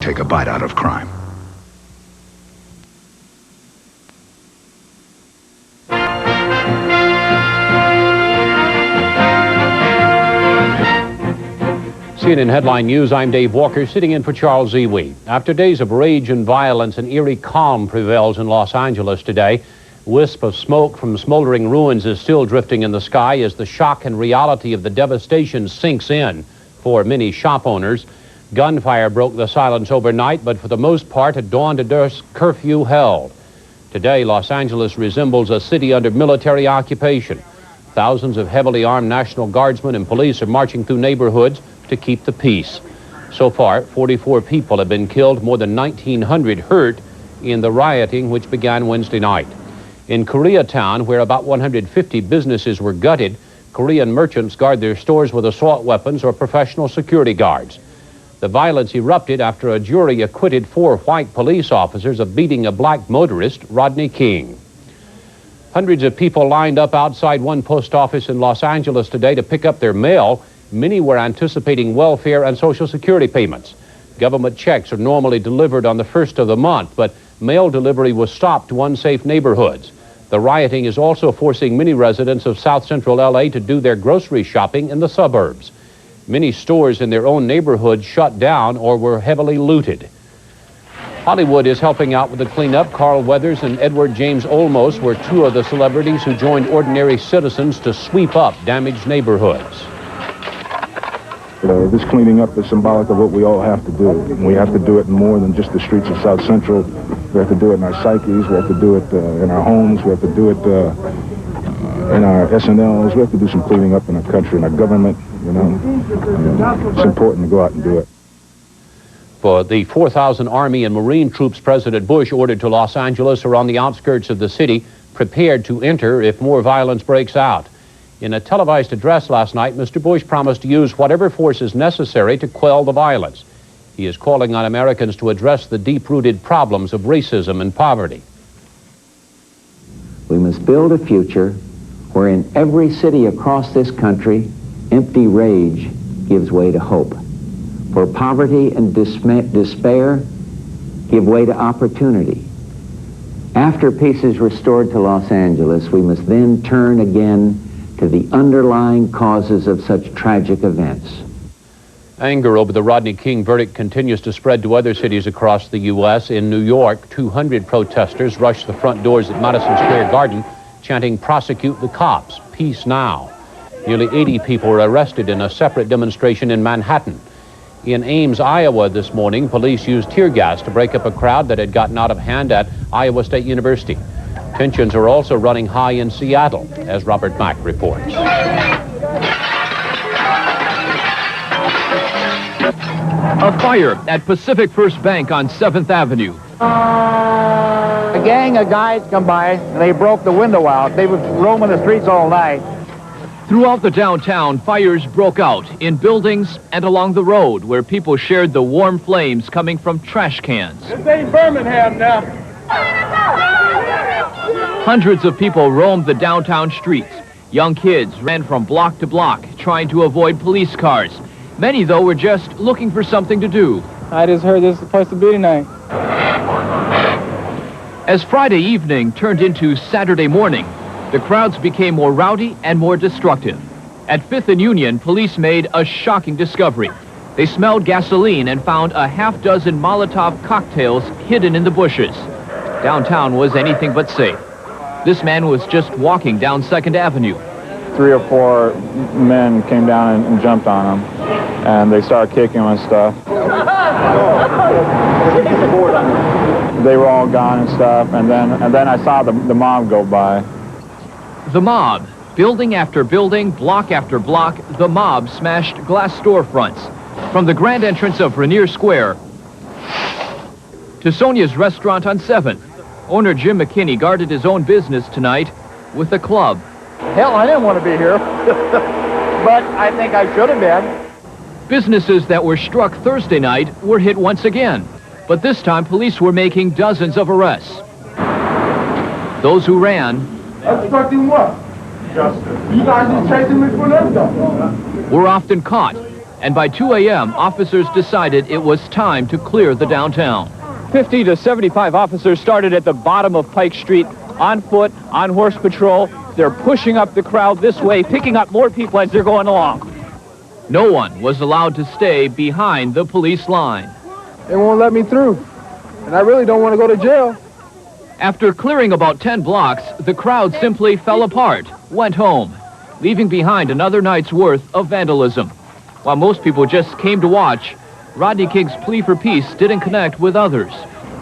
take a bite out of crime. CNN Headline News, I'm Dave Walker, sitting in for Charles Ewey. After days of rage and violence, an eerie calm prevails in Los Angeles today. A wisp of smoke from smoldering ruins is still drifting in the sky as the shock and reality of the devastation sinks in for many shop owners. Gunfire broke the silence overnight, but for the most part, a dawn-to-dusk curfew held. Today, Los Angeles resembles a city under military occupation. Thousands of heavily armed National Guardsmen and police are marching through neighborhoods to keep the peace. So far, 44 people have been killed, more than 1,900 hurt in the rioting which began Wednesday night. In Koreatown, where about 150 businesses were gutted, Korean merchants guard their stores with assault weapons or professional security guards. The violence erupted after a jury acquitted 4 white police officers of beating a black motorist, Rodney King. Hundreds of people lined up outside one post office in Los Angeles today to pick up their mail. Many were anticipating welfare and Social Security payments. Government checks are normally delivered on the first of the month, but mail delivery was stopped to unsafe neighborhoods. The rioting is also forcing many residents of South Central LA to do their grocery shopping in the suburbs. Many stores in their own neighborhoods shut down or were heavily looted. Hollywood is helping out with the cleanup. Carl Weathers and Edward James Olmos were 2 of the celebrities who joined ordinary citizens to sweep up damaged neighborhoods. This cleaning up is symbolic of what we all have to do. We have to do it more than just the streets of South Central. We have to do it in our psyches. We have to do it in our homes. We have to do it in our SNLs. We have to do some cleaning up in our country, in our government. It's important to go out and do it. For the 4,000 Army and Marine troops President Bush ordered to Los Angeles are on the outskirts of the city, prepared to enter if more violence breaks out. In a televised address last night, Mr. Bush promised to use whatever force is necessary to quell the violence. He is calling on Americans to address the deep-rooted problems of racism and poverty. We must build a future where in every city across this country, empty rage gives way to hope. Where poverty and despair give way to opportunity. After peace is restored to Los Angeles, we must then turn again to the underlying causes of such tragic events. Anger over the Rodney King verdict continues to spread to other cities across the U.S. In New York, 200 protesters rushed the front doors at Madison Square Garden, chanting, "Prosecute the cops, peace now." Nearly 80 people were arrested in a separate demonstration in Manhattan. In Ames, Iowa this morning, police used tear gas to break up a crowd that had gotten out of hand at Iowa State University. Tensions are also running high in Seattle, as Robert Mack reports. A fire at Pacific First Bank on 7th Avenue. A gang of guys come by, and they broke the window out. They were roaming the streets all night. Throughout the downtown, fires broke out in buildings and along the road where people shared the warm flames coming from trash cans. This ain't Birmingham now. Hundreds of people roamed the downtown streets. Young kids ran from block to block, trying to avoid police cars. Many, though, were just looking for something to do. I just heard this is supposed to be tonight. As Friday evening turned into Saturday morning, the crowds became more rowdy and more destructive. At 5th and Union, police made a shocking discovery. They smelled gasoline and found a half-dozen Molotov cocktails hidden in the bushes. Downtown was anything but safe. This man was just walking down 2nd Avenue. 3 or 4 men came down and jumped on him, and they started kicking him and stuff. They were all gone and stuff, and then I saw the mob go by. The mob, building after building, block after block, the mob smashed glass storefronts. From the grand entrance of Rainier Square to Sonia's restaurant on 7th. Owner Jim McKinney guarded his own business tonight with a club. Hell, I didn't want to be here, but I think I should have been. Businesses that were struck Thursday night were hit once again, but this time police were making dozens of arrests. Those who ran Obstructing what? Justice. You guys just chasing me for nothing. were often caught and by 2 a.m., officers decided it was time to clear the downtown. 50 to 75 officers started at the bottom of Pike Street, on foot, on horse patrol. They're pushing up the crowd this way, picking up more people as they're going along. No one was allowed to stay behind the police line. They won't let me through, and I really don't want to go to jail. After clearing about 10 blocks, the crowd simply fell apart, went home, leaving behind another night's worth of vandalism. While most people just came to watch, Rodney King's plea for peace didn't connect with others,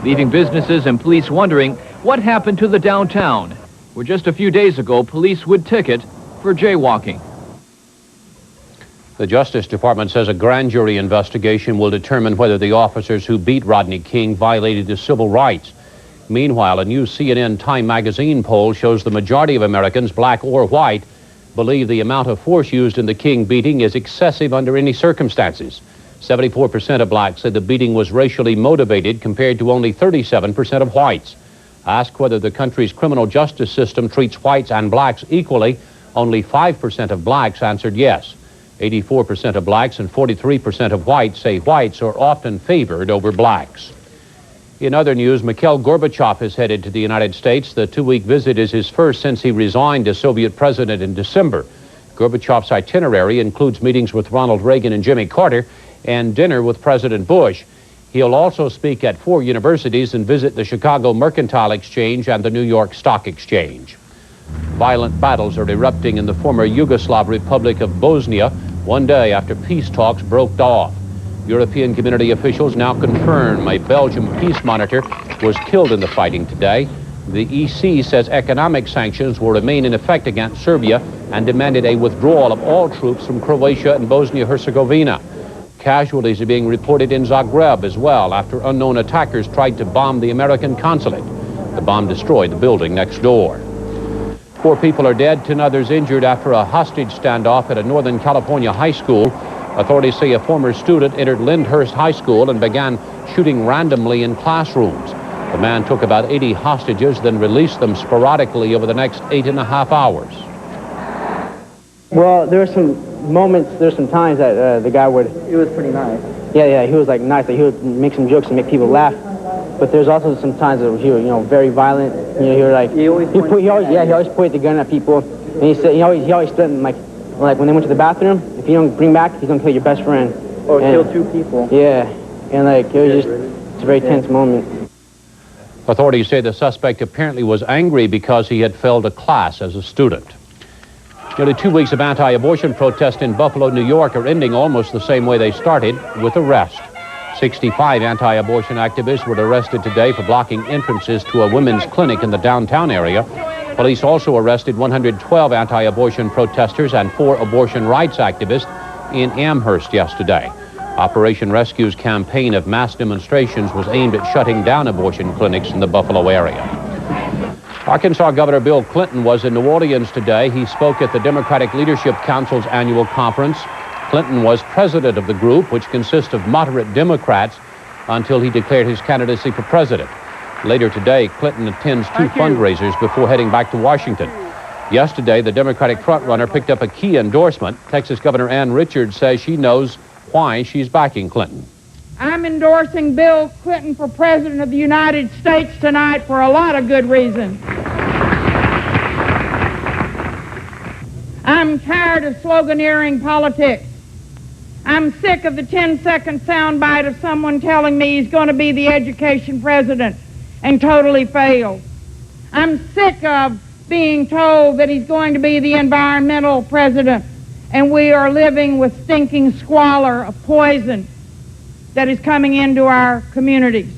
leaving businesses and police wondering what happened to the downtown, where just a few days ago police would ticket for jaywalking. The Justice Department says a grand jury investigation will determine whether the officers who beat Rodney King violated his civil rights. Meanwhile, a new CNN Time magazine poll shows the majority of Americans, black or white, believe the amount of force used in the King beating is excessive under any circumstances. 74% of blacks said the beating was racially motivated, compared to only 37% of whites. Asked whether the country's criminal justice system treats whites and blacks equally, only 5% of blacks answered yes. 84% of blacks and 43% of whites say whites are often favored over blacks. In other news, Mikhail Gorbachev is headed to the United States. The 2-week visit is his first since he resigned as Soviet president in December. Gorbachev's itinerary includes meetings with Ronald Reagan and Jimmy Carter and dinner with President Bush. He'll also speak at 4 universities and visit the Chicago Mercantile Exchange and the New York Stock Exchange. Violent battles are erupting in the former Yugoslav Republic of Bosnia, one day after peace talks broke off. European community officials now confirm a Belgian peace monitor was killed in the fighting today. The EC says economic sanctions will remain in effect against Serbia and demanded a withdrawal of all troops from Croatia and Bosnia-Herzegovina. Casualties are being reported in Zagreb as well after unknown attackers tried to bomb the American consulate. The bomb destroyed the building next door. 4 people are dead, 10 others injured after a hostage standoff at a Northern California high school. Authorities say a former student entered Lyndhurst High School and began shooting randomly in classrooms. The man took about 80 hostages, then released them sporadically over the next 8.5 hours. Well, there were some moments, there's some times that the guy would... He was pretty nice. Yeah, he was like nice. Like, he would make some jokes and make people laugh. But there's also some times that he was, very violent. He would like... He always pointed the gun at people. And he said, he always threatened, like when they went to the bathroom, if you don't bring back, he's gonna kill your best friend. Or kill 2 people. Yeah, and like it was it's a very tense moment. Authorities say the suspect apparently was angry because he had failed a class as a student. Nearly 2 weeks of anti-abortion protests in Buffalo, New York are ending almost the same way they started, with arrest. 65 anti-abortion activists were arrested today for blocking entrances to a women's clinic in the downtown area. Police also arrested 112 anti-abortion protesters and 4 abortion rights activists in Amherst yesterday. Operation Rescue's campaign of mass demonstrations was aimed at shutting down abortion clinics in the Buffalo area. Arkansas Governor Bill Clinton was in New Orleans today. He spoke at the Democratic Leadership Council's annual conference. Clinton was president of the group, which consists of moderate Democrats, until he declared his candidacy for president. Later today, Clinton attends 2 fundraisers before heading back to Washington. Yesterday, the Democratic frontrunner picked up a key endorsement. Texas Governor Ann Richards says she knows why she's backing Clinton. I'm endorsing Bill Clinton for President of the United States tonight for a lot of good reasons. I'm tired of sloganeering politics. I'm sick of the 10-second soundbite of someone telling me he's going to be the education president and totally fail. I'm sick of being told that he's going to be the environmental president, and we are living with stinking squalor of poison that is coming into our communities.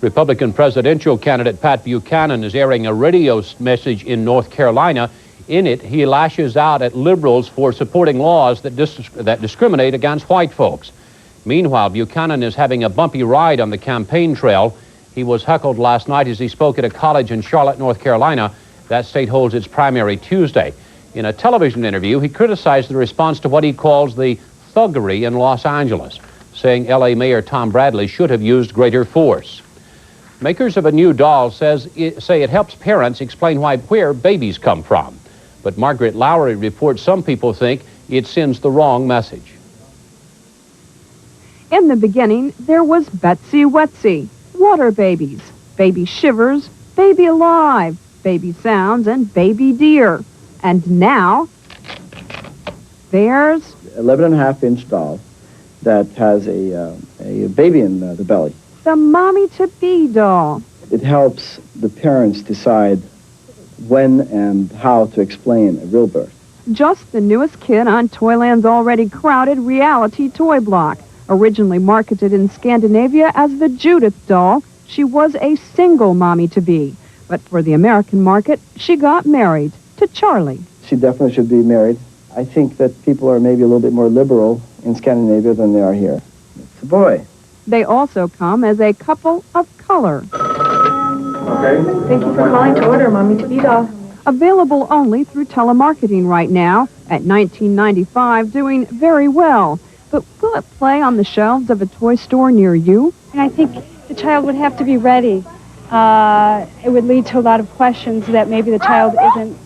Republican presidential candidate Pat Buchanan is airing a radio message in North Carolina. In it, he lashes out at liberals for supporting laws that discriminate against white folks. Meanwhile, Buchanan is having a bumpy ride on the campaign trail. He was heckled last night as he spoke at a college in Charlotte, North Carolina. That state holds its primary Tuesday. In a television interview, he criticized the response to what he calls the thuggery in Los Angeles, saying LA Mayor Tom Bradley should have used greater force. Makers of a new doll say it helps parents explain where babies come from. But Margaret Lowry reports some people think it sends the wrong message. In the beginning, there was Betsy Wetsy, water babies, baby shivers, baby alive, baby sounds, and baby deer. And now, there's 11.5-inch doll that has a baby in the belly. the mommy-to-be doll. It helps the parents decide when and how to explain a real birth. Just the newest kid on Toyland's already crowded reality toy block. Originally marketed in Scandinavia as the Judith doll, she was a single mommy-to-be. But for the American market, she got married to Charlie. She definitely should be married. I think that people are maybe a little bit more liberal in Scandinavia than they are here. It's a boy. They also come as a couple of color. Okay. Thank you for calling to order mommy-to-be doll. Available only through telemarketing right now at $19.95, doing very well. But will it play on the shelves of a toy store near you? And I think the child would have to be ready. It would lead to a lot of questions that maybe the child isn't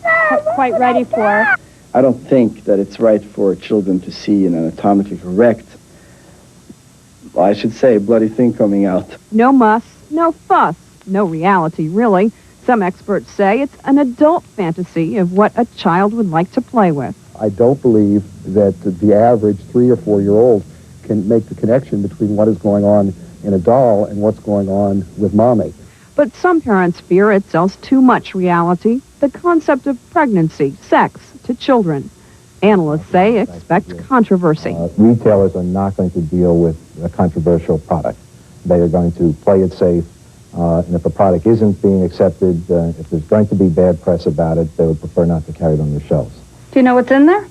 quite ready for. I don't think that it's right for children to see an anatomically correct, well, I should say, bloody thing coming out. No muss, no fuss, no reality, really. Some experts say it's an adult fantasy of what a child would like to play with. I don't believe that the average 3 or 4-year-old can make the connection between what is going on in a doll and what's going on with mommy. But some parents fear it sells too much reality, the concept of pregnancy, sex, to children. Analysts say expect controversy. Retailers are not going to deal with a controversial product. They are going to play it safe, and if a product isn't being accepted, if there's going to be bad press about it, they would prefer not to carry it on their shelves. Do you know what's in there?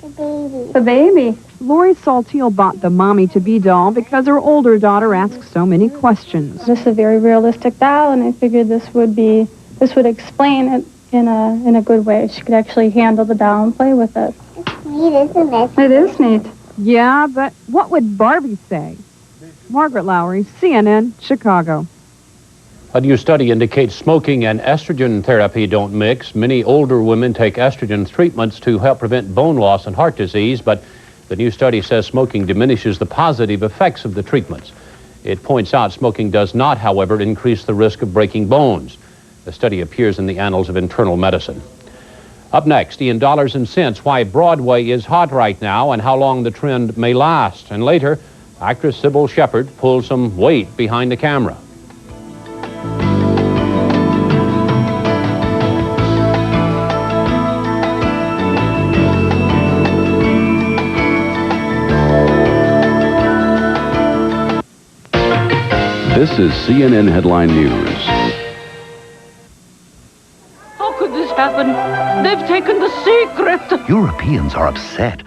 The baby. The baby. Lori Saltiel bought the mommy-to-be doll because her older daughter asks so many questions. This is a very realistic doll, and I figured this would explain it in a good way. She could actually handle the doll and play with it. It's neat, isn't it? It is neat. Yeah, but what would Barbie say? Margaret Lowry, CNN, Chicago. A new study indicates smoking and estrogen therapy don't mix. Many older women take estrogen treatments to help prevent bone loss and heart disease, but the new study says smoking diminishes the positive effects of the treatments. It points out smoking does not, however, increase the risk of breaking bones. The study appears in the Annals of Internal Medicine. Up next, in Dollars and Cents, why Broadway is hot right now and how long the trend may last. And later, actress Sybil Shepherd pulls some weight behind the camera. This is CNN Headline News. How could this happen? They've taken the secret. Europeans are upset.